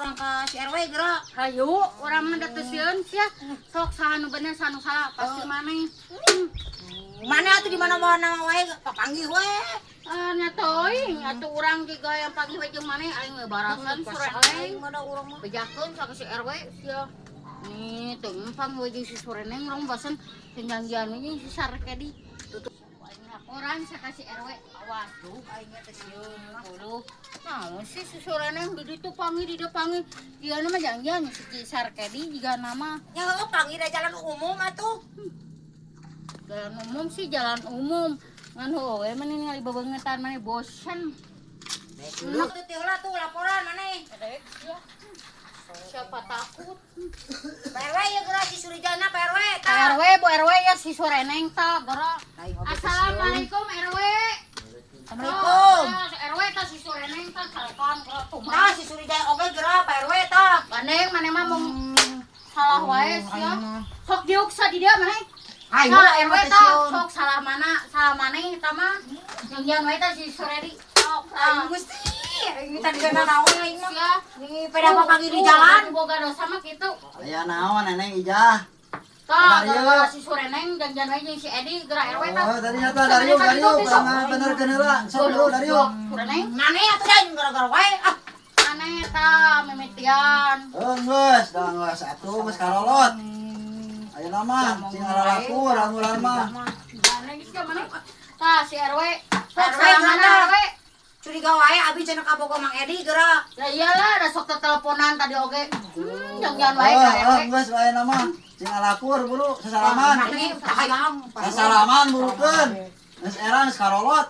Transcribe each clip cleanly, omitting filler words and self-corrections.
orang ke si RW gerak. Hayu, orang mah dateuseun sia. Sok saha nu bener saha nu salah pasti maneh. Mana atuh di mana-mana wae papanggih we. Nya teuing atuh urang juga yang pagi we jeung maneh aing we barasan sore aing. Ada urang mah. Bejakeun ka si RW sia. Nih, teu empang we jeung si sore neng urang basan janjian we jeung si Sarkedi. Tutup aing laporan sakasi RW. Awas tuh aing teh sieun kudu. Naon sih si sore neng di ditu panggil di dieu panggil. Ieu mah janjian si Sarkedi jiga nama. Ya heuh panggih da jalan umum atuh. Jalan umum sih jalan umum. Ngan we mah ningali bebeungetan maneh bosan. Dulu tuh teulah tuh laporan maneh. Siapa takut? Pak RW ya gerak si Surijana Pak RW Pak RW, Bu RW ya si sore neng ta gerak. Assalamualaikum RW. Assalamualaikum. RW ta si sore neng ta telepon gerak Nah kumaha. si Surijana oge gerak Pak RW tah. Bandeng maneh mah mau salah wae sia. Sok diuksa di dia maneh. Ayo Nah, RW teh ta sieun. sok salah maneh eta mah. Janjian wae ta si sore di. Sok Ayo Gusti. Ini tadi kana naon aing mah. sia. Ini peda papanggih di jalan. Boga dosa mah kitu. Aya naon Neneng Ijah? Tah, Dario. gara-gara si sore neng janjian wae jeung si Edi gerak RW ta. Oh, tadi nyata Dario benerkeun heula. Sok dulu Dario. Sore neng Maneh atuh da gara-gara wae. Ah, aneh ta mimitian. Geus, da geus atuh geus karolot. Ayeuna mah sing aralaku ramulan mah. Aneh geus ka mana? Tah si RW. Sok RW salah mana mana? RW? curiga wae abi cenah kabogo Mang Edi geura. Ya iyalah da sok teleponan tadi oge. Jangan wae ka RW. Geus ayeuna mah sing alakur buru sasalaman. Maneh hayang. Sasalaman burukeun. Geus eran geus karolot.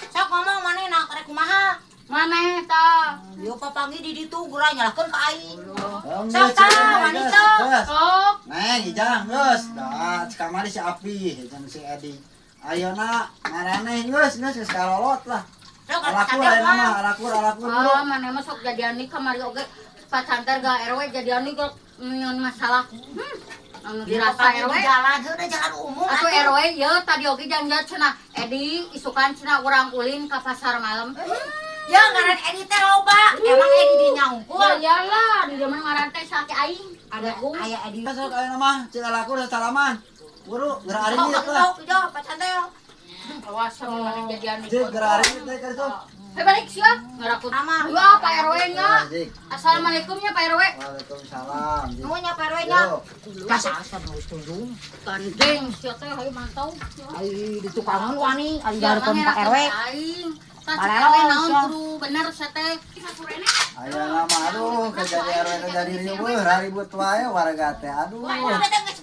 Sok ngomong maneh nak rek kumaha? Maneh ta? Yo papanggih di ditu geura nyalakeun ka aing. Geus, Sok ta, geus, wanita. geus. Sok. Neng, Ijah, geus. Da, kamari si Api jeung si Edi. Ayeuna maraneh geus karolot lah. Sok Alakur atuh ayeuna mah, alakur buru. Ah, maneh mah sok jadian nih kamari oge. Pacanter ga RW jadian nih nyeun masalah. Anu dirasa RW. jalan udah jalan umum Atuh RW ye tadi oge janjian cenah Edi isukan cenah urang ulin ka pasar malam. Ya ngaran Edi teh loba. Emang Edi di nyangkul. Ya iyalah, di zaman ngaran teh sake aing. Ada aya Edi. Sok ayeuna mah cing alakur sasalaman. Buru, geura ari Oh, ieu tahu tah. pido pacan teh. Awas sama mana jadian nih. Cing geura ari ieu teh ka sok. Balik sih ya, ngarakut. Nama. Ya Pak RW nya. Cing. Assalamualaikum ya Pak RW. Waalaikumsalam. Cing. Nunya Pak RW nya. Yo. Kasar geus tunjung. Gandeng sia teh hayu mantau. Ai di tukangan wani, ai Ya, darekeun mah Pak RW. aing. Tah Parelo, RW naon sia. kudu bener sia teh. Sakurena. Ayeuna mah aduh kejadian RW kejadian riweuh ribut wae warga teh. Aduh. Wah, udah geus.